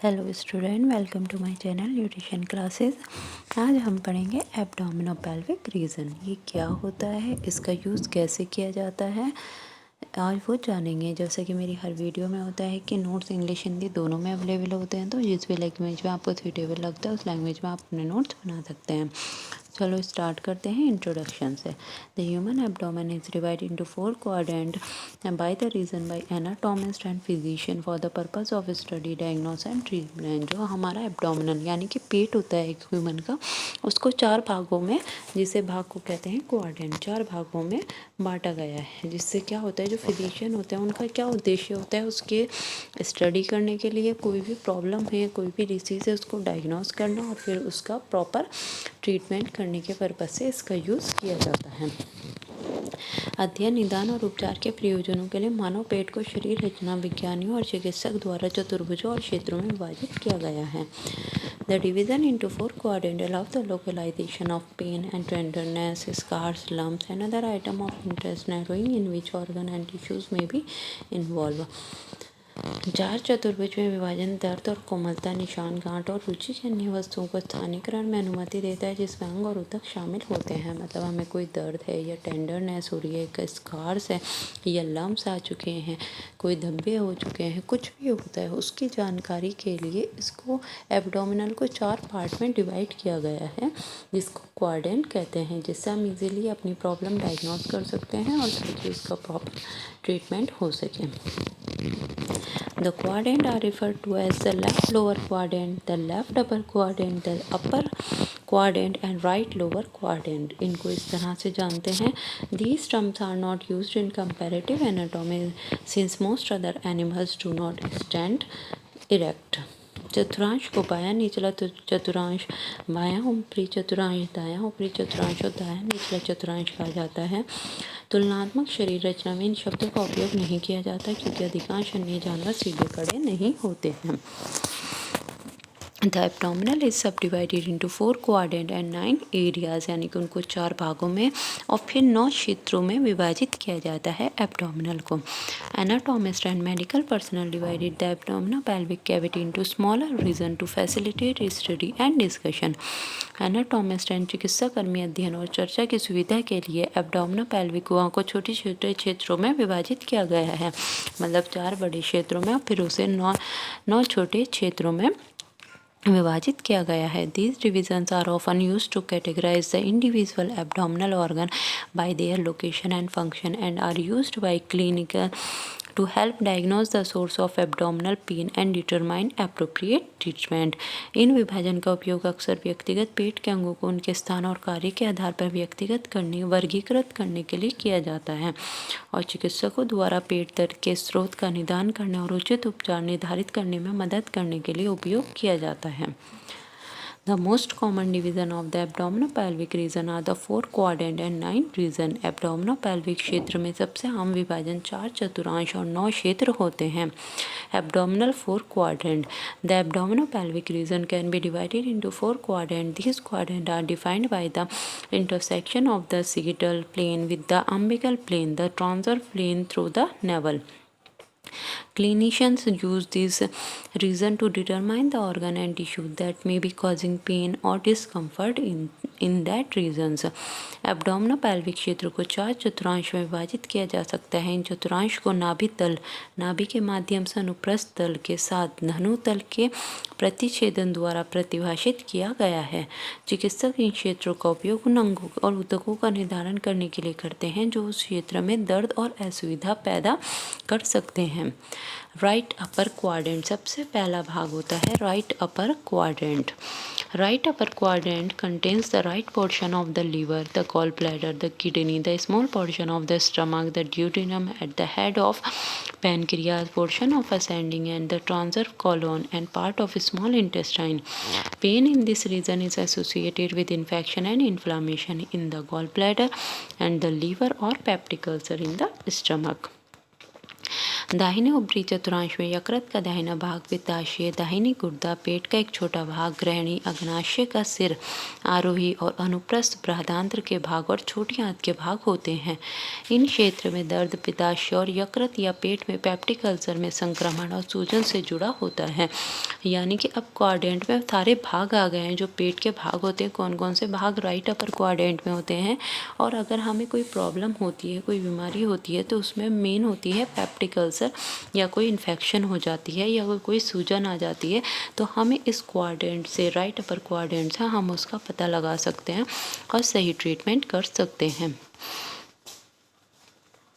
Hello student, welcome to my channel nutrition classes. आज हम पढ़ेंगे एब्डोमिनोपेल्विक रीजन। ये क्या होता है, इसका यूज़ कैसे किया जाता है, आज वो जानेंगे। जैसे कि मेरी हर वीडियो में होता है कि नोट्स इंग्लिश हिंदी दोनों में अवेलेबल होते हैं, तो जिस भी लैंग्वेज में आपको सूटेबल लगता है उस लैंग्वेज में आप अपने नोट्स बना सकते हैं। चलो स्टार्ट करते हैं इंट्रोडक्शन से। The human abdomen is divided into 4 quadrant by the region by anatomist and physician for the purpose of study, diagnose and treatment. जो हमारा एब्डोमिनल यानी कि पेट होता है एक ह्यूमन का, उसको 4 भागों में, जिसे भाग को कहते हैं क्वाड्रेंट, 4 भागों में बांटा गया है। जिससे क्या होता है, जो फिजिशियन होते हैं उनका क्या उद्देश्य होता है, उसके स्टडी करने के लिए कोई भी प्रॉब्लम है, कोई भी डिसीज़ है, उसको डायग्नोस करना और फिर उसका प्रॉपर ट्रीटमेंट करने के पर्पज़ से इसका यूज़ किया जाता है। अध्ययन, निदान और उपचार के प्रयोजनों के लिए मानव पेट को शरीर रचना विज्ञानियों और चिकित्सक द्वारा चतुर्भुजों और क्षेत्रों में विभाजित किया गया है। The division into 4 quadrant allows the localization of pain and tenderness, scars, lumps, and other item of interest, narrowing in which organ and tissues may be involved। 4 चतुर्भुज में विभाजन दर्द और कोमलता, निशान, गांठ और रुचि के अन्य वस्तुओं को स्थानीयकरण में अनुमति देता है, जिसमें अंग और ऊतक शामिल होते हैं। मतलब हमें कोई दर्द है या टेंडरनेस हो रही है, एक स्कार्स है या लम्स आ चुके हैं, कोई धब्बे हो चुके हैं, कुछ भी होता है, उसकी जानकारी के लिए इसको एब्डोमिनल को 4 पार्ट में डिवाइड किया गया है, जिसको क्वाड्रेंट कहते हैं, जिससे हम इजीली अपनी प्रॉब्लम डायग्नोस कर सकते हैं और ताकि उसका प्रॉपर ट्रीटमेंट हो सके। The quadrant are referred to as the left lower quadrant, the left upper quadrant, the upper quadrant and right lower quadrant। इनको इस तरह से जानते हैं। These terms are not used in comparative anatomy since most other animals do not stand erect। चतुर्थांश को बायां निचला चतुर्थांश, बायां ऊपरी चतुर्थांश, दायां ऊपरी चतुर्थांश और दायां निचला चतुर्थांश कहा जाता है। तुलनात्मक शरीर रचना में इन शब्दों का उपयोग नहीं किया जाता, क्योंकि अधिकांश अन्य जानवर सीधे खड़े नहीं होते हैं। द एब्डोमिनल इज सब divided into 4 quadrant and 9 areas, यानी कि उनको 4 भागों में और फिर 9 क्षेत्रों में विभाजित किया जाता है एब्डोमिनल को। Anatomist and medical personnel divided the abdominal pelvic cavity into smaller region to facilitate study and discussion. Anatomist and चिकित्सा कर्मी अध्ययन और चर्चा की सुविधा के लिए एब्डोमिनल पेल्विक गुहा को छोटे छोटे क्षेत्रों में विभाजित किया गया है। मतलब 4 बड़े क्षेत्रों में और फिर उसे 9 छोटे क्षेत्रों में विभाजित किया गया है। These divisions are often used to categorize the individual abdominal organ by their location and function and are used by clinical to help diagnose the source of abdominal pain and determine appropriate treatment। इन विभाजन का उपयोग अक्सर व्यक्तिगत पेट के अंगों को उनके स्थान और कार्य के आधार पर वर्गीकृत करने के लिए किया जाता है और चिकित्सकों द्वारा पेट दर्द के स्रोत का निदान करने और उचित उपचार निर्धारित करने में मदद करने के लिए उपयोग किया जाता है। The most common division of the abdominopelvic region are the 4 quadrant and 9 region। abdominopelvic क्षेत्र में सबसे आम विभाजन 4 चतुर्थांश और 9 क्षेत्र होते हैं। Abdominal 4 quadrant। The abdominopelvic region can be divided into 4 quadrants। These quadrants are defined by the intersection of the sagittal plane with the umbilical plane, the transverse plane through the navel। Clinicians use this region to determine the organ and tissue that may be causing pain or discomfort in that regions। Abdominal pelvic क्षेत्र को 4 चतुर्थांश में विभाजित किया जा सकता है। इन चतुर्थांश को नाभि तल, नाभि के माध्यम से अनुप्रस्थ तल के साथ धनु तल के प्रतिच्छेदन द्वारा परिभाषित किया गया है। चिकित्सक इन क्षेत्रों का उपयोग उन अंगों और ऊतकों का निर्धारण करने के लिए करते हैं जो उस क्षेत्र में दर्द और असुविधा पैदा कर सकते हैं। राइट अपर क्वाड्रेंट सबसे पहला भाग होता है right upper quadrant. Right upper quadrant contains the right portion of the liver, the gallbladder, the kidney, the small portion of the stomach, the duodenum at the head of pancreas, portion of ascending and the transverse colon and part of small intestine। Pain in this region is associated with infection and inflammation in the gallbladder and the liver or peptic ulcer in the stomach। दाहिने ऊपरी चतुर्थांश में यकृत का दाहिना भाग, पित्ताशय, दाहिनी गुर्दा, पेट का एक छोटा भाग, ग्रहणी, अग्नाशय का सिर, आरोही और अनुप्रस्थ बृहदांत्र के भाग और छोटी आंत के भाग होते हैं। इन क्षेत्र में दर्द पित्ताशय और यकृत या पेट में पेप्टिक अल्सर में संक्रमण और सूजन से जुड़ा होता है। यानी कि अब क्वाड्रेंट में सारे भाग आ गए हैं। जो पेट के भाग होते हैं, कौन कौन से भाग राइट अपर क्वाड्रेंट में होते हैं। और अगर हमें कोई प्रॉब्लम होती है, कोई बीमारी होती है, तो उसमें मेन होती है पेप्टिक अल्सर, या कोई इन्फेक्शन हो जाती है या कोई सूजन आ जाती है, तो हमें इस क्वाड्रेंट से, राइट अपर क्वाड्रेंट से हम उसका पता लगा सकते हैं और सही ट्रीटमेंट कर सकते हैं।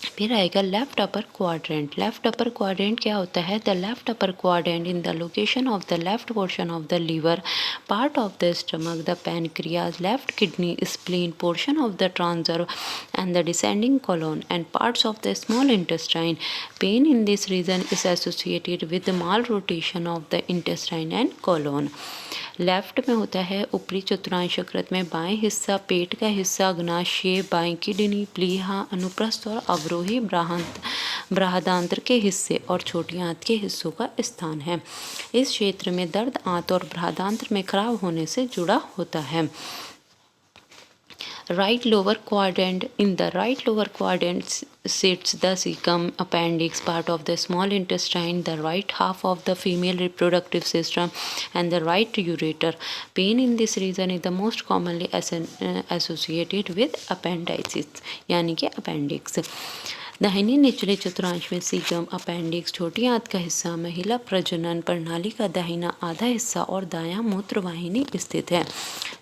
फिर आएगा left upper quadrant. Left upper quadrant क्या होता है? The left upper quadrant in the location of the left portion of the liver, part of the stomach, the pancreas, left kidney, spleen, portion of the transverse and the descending colon and parts of the small intestine. Pain in this region is associated with the malrotation of the intestine and colon. Left में होता है ऊपरी चतुर्थांश यकृत में बाएं हिस्सा, पेट का हिस्सा, अग्नाशय, बाएं किडनी, प्लीहा, अनुप्रस्थ और अवरोही बृहदांत्र के हिस्से और छोटी आंत के हिस्सों का स्थान है। इस क्षेत्र में दर्द आंत और बृहदांत्र में खराब होने से जुड़ा होता है। Right lower quadrant. In the right lower quadrant sits the cecum, appendix, part of the small intestine, the right half of the female reproductive system, and the right ureter. Pain in this region is the most commonly associated with appendicitis, यानी कि appendix. दाहिने निचले चतुर्थांश में सीगम, appendix, छोटी आंत का हिस्सा, महिला प्रजनन प्रणाली का दाहिना आधा हिस्सा और दायां मूत्रवाहिनी स्थित है।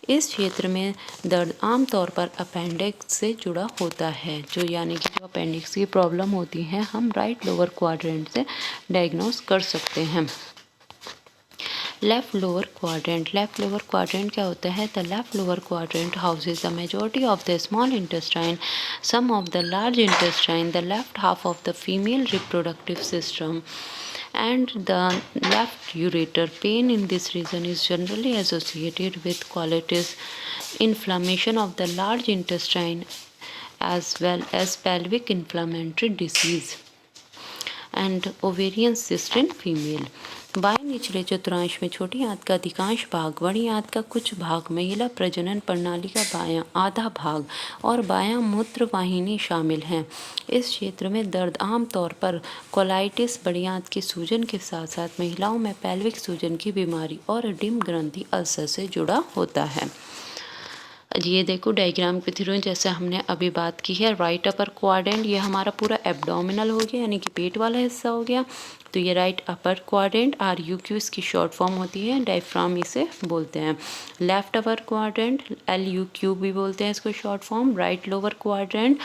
इस क्षेत्र में दर्द आमतौर पर अपेंडिक्स से जुड़ा होता है। यानी कि जो अपेंडिक्स की प्रॉब्लम होती है, हम राइट लोअर क्वाड्रेंट से डायग्नोस कर सकते हैं। Left lower quadrant. Left lower quadrant क्या होता है? The left lower quadrant houses the majority of the small intestine, some of the large intestine, the left half of the female reproductive system and the left ureter. Pain in this region is generally associated with colitis, inflammation of the large intestine, as well as pelvic inflammatory disease and ovarian cyst in female. बाएं निचले चतुर्थांश में छोटी आंत का अधिकांश भाग, बड़ी आंत का कुछ भाग, महिला प्रजनन प्रणाली का बायां आधा भाग और बायां मूत्रवाहिनी शामिल हैं। इस क्षेत्र में दर्द आमतौर पर कोलाइटिस, बड़ी आंत की सूजन के साथ साथ महिलाओं में पेल्विक सूजन की बीमारी और डिम ग्रंथि अल्सर से जुड़ा होता है। ये देखो डायग्राम के थ्रू जैसे हमने अभी बात की है, राइट अपर क्वाड्रेंट ये हमारा पूरा एब्डोमिनल हो गया, यानी कि पेट वाला हिस्सा हो गया। तो ये राइट अपर क्वाड्रेंट, RUQ इसकी शॉर्ट फॉर्म होती है, डायफ्राम इसे बोलते हैं। लेफ्ट अपर क्वाड्रेंट LUQ भी बोलते हैं इसको short form. Right lower quadrant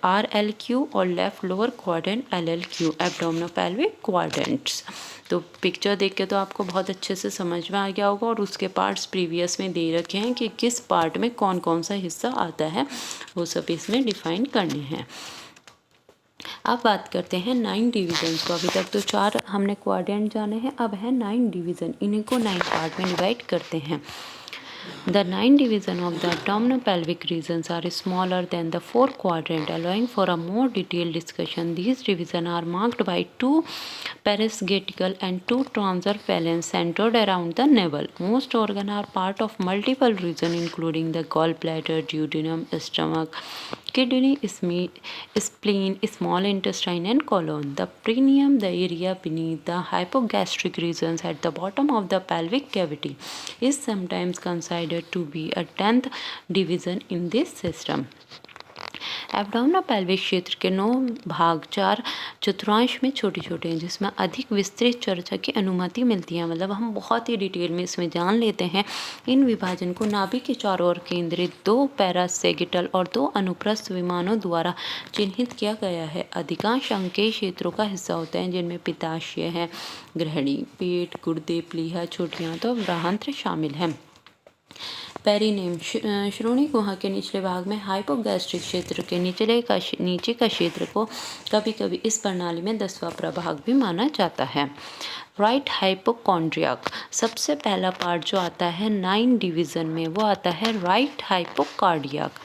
RLQ और left lower quadrant LLQ, abdominopelvic quadrants. तो पिक्चर देख के तो आपको बहुत अच्छे से समझ में आ गया होगा, और उसके पार्ट्स प्रीवियस में दे रखे हैं कि किस पार्ट में कौन कौन सा हिस्सा आता है, वो सब इसमें डिफाइन करने हैं। अब बात करते हैं 9 डिविजन्स को। अभी तक तो 4 हमने क्वाड्रेंट जाने हैं, अब है 9 डिवीज़न। इन्हीं को 9 पार्ट में डिवाइड करते हैं। The 9 divisions of the abdominopelvic regions are smaller than the 4 quadrant, allowing for a more detailed discussion. These divisions are marked by 2 parasagitical and 2 transverse phalanx centered around the navel. Most organs are part of multiple regions, including the gallbladder, duodenum, stomach, kidney, spleen, small intestine, and colon. The perineum, the area beneath the hypogastric regions at the bottom of the pelvic cavity, is sometimes considered to be a 10th division in this system. एब्डोमिनोपेल्विक क्षेत्र के 9 भाग 4 चतुर्थांश में छोटे छोटे हैं, जिसमें अधिक विस्तृत चर्चा की अनुमति मिलती है। मतलब हम बहुत ही डिटेल में इसमें जान लेते हैं। इन विभाजन को नाभि के चारों ओर केंद्रित 2 पैरासेगिटल और 2 अनुप्रस्थ विमानों द्वारा चिन्हित किया गया है। अधिकांश अंग कई क्षेत्रों का हिस्सा होते हैं, जिनमें पित्ताशय है, ग्रहणी, पेट, गुर्दे, प्लीहा, छोटी आंत और बृहदांत्र शामिल हैं। पेरिनेम श्रोणि गुहा के निचले भाग में हाइपोगैस्ट्रिक क्षेत्र के नीचे का क्षेत्र को कभी कभी इस प्रणाली में 10वां प्रभाग भी माना जाता है। राइट हाइपोकॉन्ड्रियाक, सबसे पहला पार्ट जो आता है 9 डिवीज़न में, वो आता है right हाइपोकार्डियाक।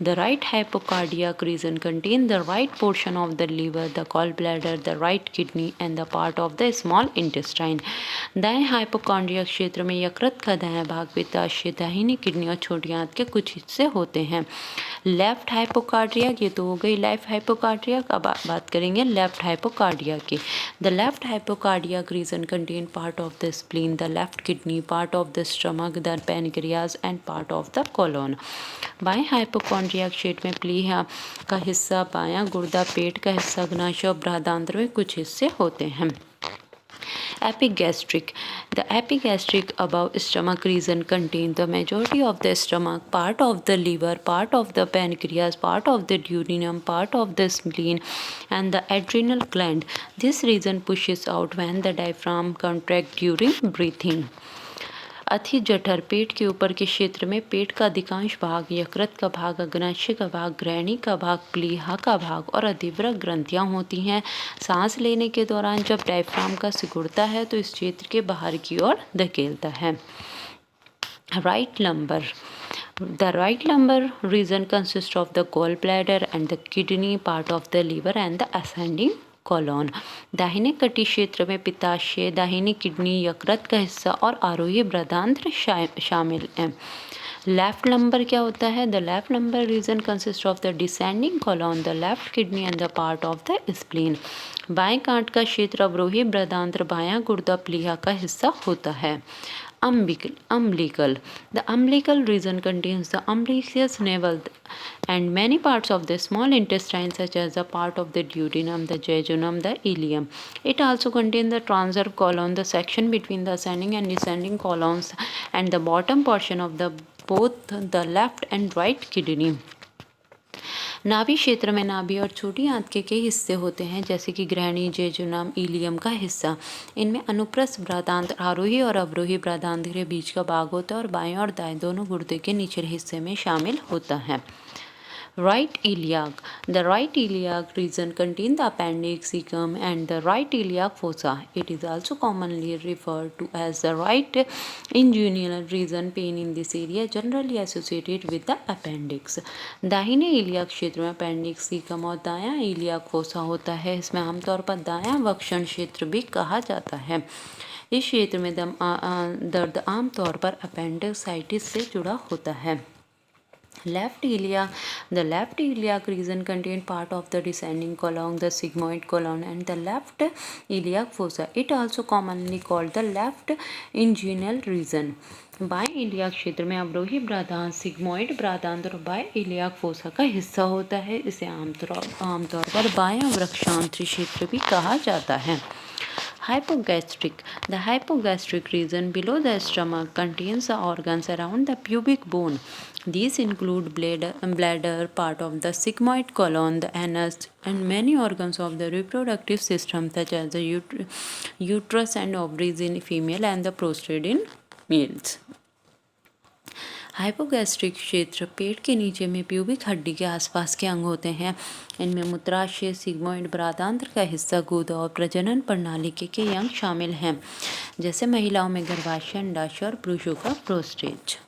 The right hypocardiac region contains the right portion of the liver, the gallbladder, the right kidney and the part of the small intestine. दाएं हाइपोकॉन्ड्रिया क्षेत्र में यकृत का दायां भाग, पित्ताशय, दाहिनी किडनी और छोटी आंत के कुछ हिस्से होते हैं। लेफ्ट हाइपोकार्डियक, ये तो हो गई लेफ्ट हाइपोकार्डियक। अब बात करेंगे लेफ्ट हाइपोकार्डिया की। The left hypochondriac region contain part of the spleen, the left kidney, part of the stomach, the pancreas and part of the colon. बाएं हाइपोकॉन्ड्रियक क्षेत्र में प्लीहा का हिस्सा, बायां गुर्दा, पेट का हिस्सा, अग्नाशय और बृहदान्त्र में कुछ हिस्से होते हैं। Epigastric. The epigastric above stomach region contains the majority of the stomach, part of the liver, part of the pancreas, part of the duodenum, part of the spleen, and the adrenal gland. This region pushes out when the diaphragm contracts during breathing. अति जठर, पेट के ऊपर के क्षेत्र में पेट का अधिकांश भाग, यकृत का भाग, अग्नाशय का भाग, ग्रहणी का भाग, प्लीहा का भाग और अधिवृक्क ग्रंथियां होती हैं। सांस लेने के दौरान जब डायफ्राम का सिकुड़ता है तो इस क्षेत्र के बाहर की ओर धकेलता है। Right lumbar. The right lumbar region consists of the gallbladder and the kidney, part of the liver and the ascending colon. दाहिने कटी क्षेत्र में पित्ताशय, दाहिनी किडनी, यकृत का हिस्सा और आरोही बृहदान्त्र शामिल हैं। लेफ्ट लंबर क्या होता है? The left lumbar region consist of the descending column, the left kidney and the part of the spleen. बाएं कांट का क्षेत्र अवरोही बृहदान्त्र, बायां गुर्दा, प्लीहा का हिस्सा होता है। Umbilical. The umbilical region contains the umbilical navel and many parts of the small intestine, such as the part of the duodenum, the jejunum, the ileum. It also contains the transverse colon, the section between the ascending and descending columns, and the bottom portion of the both the left and right kidney. नाभि क्षेत्र में नाभि और छोटी आंत के कई हिस्से होते हैं, जैसे कि ग्रहणी, जेजुनम, इलियम का हिस्सा। इनमें अनुप्रस्थ बृहदान्त्र आरोही और अवरोही बृहदान्त्र के बीच का भाग होता है और बाएं और दाएं दोनों गुर्दे के निचले हिस्से में शामिल होता है। Right iliac. The right iliac region contains the appendix, cecum, and the right iliac fossa. It is also commonly referred to as the right inguinal region. Pain in this area generally associated with the appendix. दाहिने iliac क्षेत्र में appendix, caecum और दायां iliac fossa होता है। इसमें आमतौर पर दायां वक्षण क्षेत्र भी कहा जाता है। इस क्षेत्र में दर्द आमतौर पर अपेंडिसाइटिस से जुड़ा होता है। Left iliac. The left iliac region contains part of the descending colon, the sigmoid colon, and the left iliac fossa. It also commonly called the left inguinal region. बाएं इलियाक क्षेत्र में अवरोही बृहदान्त्र, सिग्मोइड बृहदान्त्र और बाएं इलियाक फोसा का हिस्सा होता है। इसे आमतौर पर बायां वृक्षांत्र क्षेत्र भी कहा जाता है। Hypogastric. The hypogastric region below the stomach contains the organs around the pubic bone. These include bladder, part of the sigmoid colon, the anus, and many organs of the reproductive system, such as the uterus and ovaries in female and the prostate in males. Hypogastric क्षेत्र पेट के नीचे में pubic हड्डी के आसपास के अंग होते हैं। इनमें मूत्राशय, सिग्मोइड बृहदान्त्र का हिस्सा, गुदा और प्रजनन प्रणाली के कई अंग शामिल हैं, जैसे महिलाओं में गर्भाशय, अंडाशय और पुरुषों का प्रोस्टेट।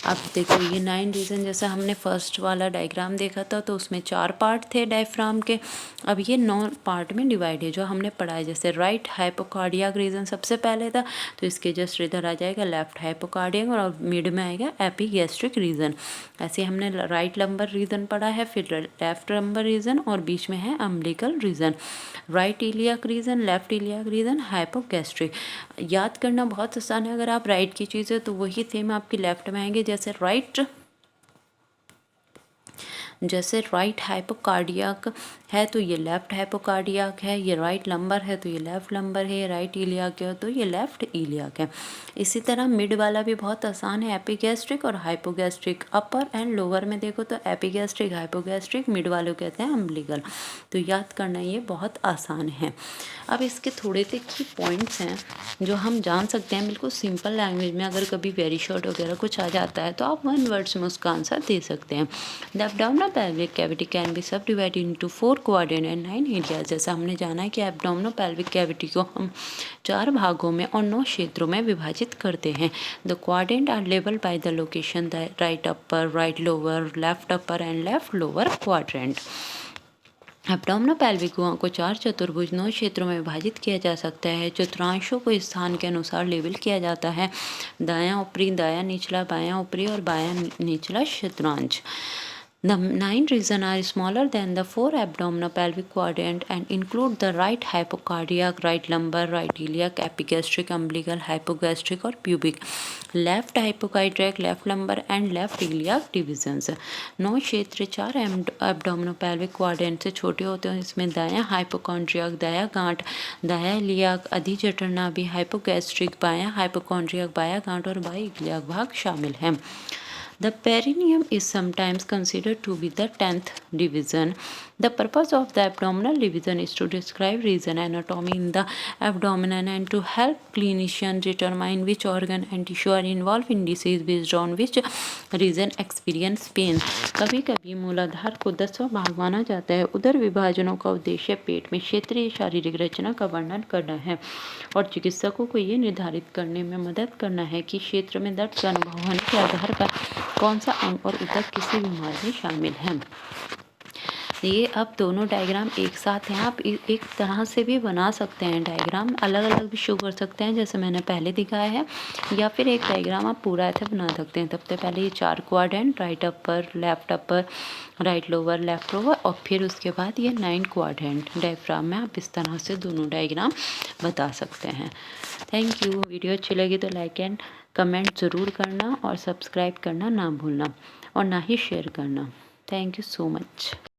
अब देखो ये 9 रीजन, जैसा हमने फर्स्ट वाला डायग्राम देखा था तो उसमें 4 पार्ट थे डायफ्राम के। अब ये 9 पार्ट में डिवाइड है जो हमने पढ़ा है। जैसे राइट हाइपोकार्डियक रीजन सबसे पहले था, तो इसके जस्ट इधर आ जाएगा लेफ्ट हाइपोकार्डियक और मिड में आएगा एपिगैस्ट्रिक रीजन। ऐसे हमने राइट लंबर रीजन पढ़ा है, फिर लेफ्ट लंबर रीजन और बीच में है umbilical region. Right iliac region, left iliac region, hypogastric. याद करना बहुत आसान है। अगर आप राइट की चीज़ें तो वही सेम आपकी लेफ्ट में आएंगे। जैसे राइट हाइपोकार्डियक है तो ये लेफ्ट हाइपोकार्डियक है, ये राइट लंबर है तो ये लेफ्ट लंबर है, राइट इलियाक है तो ये लेफ्ट इलियाक है। इसी तरह मिड वाला भी बहुत आसान है, एपिगैस्ट्रिक और हाइपोगैस्ट्रिक। अपर एंड लोअर में देखो तो एपिगैस्ट्रिक, हाइपोगैस्ट्रिक, मिड वाले को कहते हैं अम्बिलिकल। तो याद करना ये बहुत आसान है। अब इसके थोड़े से की पॉइंट्स हैं जो हम जान सकते हैं बिल्कुल सिंपल लैंग्वेज में। अगर कभी वेरी शॉर्ट वगैरह कुछ आ जाता है तो आप 1 वर्ड्स में उसका आंसर दे सकते हैं। The abdominal pelvic cavity can be subdivided into 4 4 quadrant and 9 areas. जैसा हमने जाना है कि एब्डोमिनोपेल्विक कैविटी को हम 4 भागों में और 9 क्षेत्रों में विभाजित करते हैं। The quadrant are labelled by the location, the right upper, right lower, left upper and left lower quadrant. Abdominopelvic गुहा को 4 चतुर्भुज 9 क्षेत्रों में विभाजित किया जा सकता है। चतुर्थांशों को स्थान के अनुसार लेबल किया जाता है। दायां ऊपरी, दायां निचला, बायां ऊपरी और बायां निचला चतुर्थांश। The 9 regions are smaller than the 4 abdominopelvic quadrant and include the right hypocardiac, right lumbar, right iliac, epigastric, umbilical, hypogastric और pubic, left hypocardiac, left lumbar and left iliac divisions। 9 क्षेत्र 4 abdominopelvic quadrant से छोटे होते हैं। इसमें दायां hypochondriac, दायां गांठ, दायां iliac, अधिजठर नाभि, hypogastric, बायां hypochondriac, बायां गांठ और बायां iliac भाग शामिल हैं। The perineum is sometimes considered to be the 10th division. The purpose of the abdominal division is to describe region anatomy in the abdomen and to help clinicians determine which organ and tissue are involved in disease based on which region experience pain। कभी कभी मूलाधार को 10वां भाग माना जाता है। उदर विभाजनों का उद्देश्य पेट में क्षेत्रीय शारीरिक रचना का वर्णन करना है और चिकित्सकों को ये निर्धारित करने में मदद करना है कि क्षेत्र में दर्द का अनुभव होने के आधार पर कौन सा अंग और ऊतक किसी बीमारी में शामिल है। ये अब दोनों डायग्राम एक साथ हैं। आप एक तरह से भी बना सकते हैं, डायग्राम अलग अलग भी शो कर सकते हैं जैसे मैंने पहले दिखाया है, या फिर एक डायग्राम आप पूरा ऐसे बना सकते हैं। सबसे पहले ये 4 quadrant, right upper, right lower, left lower और फिर उसके बाद ये 9 क्वाड्रेंट डायग्राम में आप इस तरह से दोनों डायग्राम बता सकते हैं। Thank you. वीडियो अच्छी लगी तो लाइक एंड कमेंट ज़रूर करना और सब्सक्राइब करना ना भूलना और ना ही शेयर करना। Thank you so much.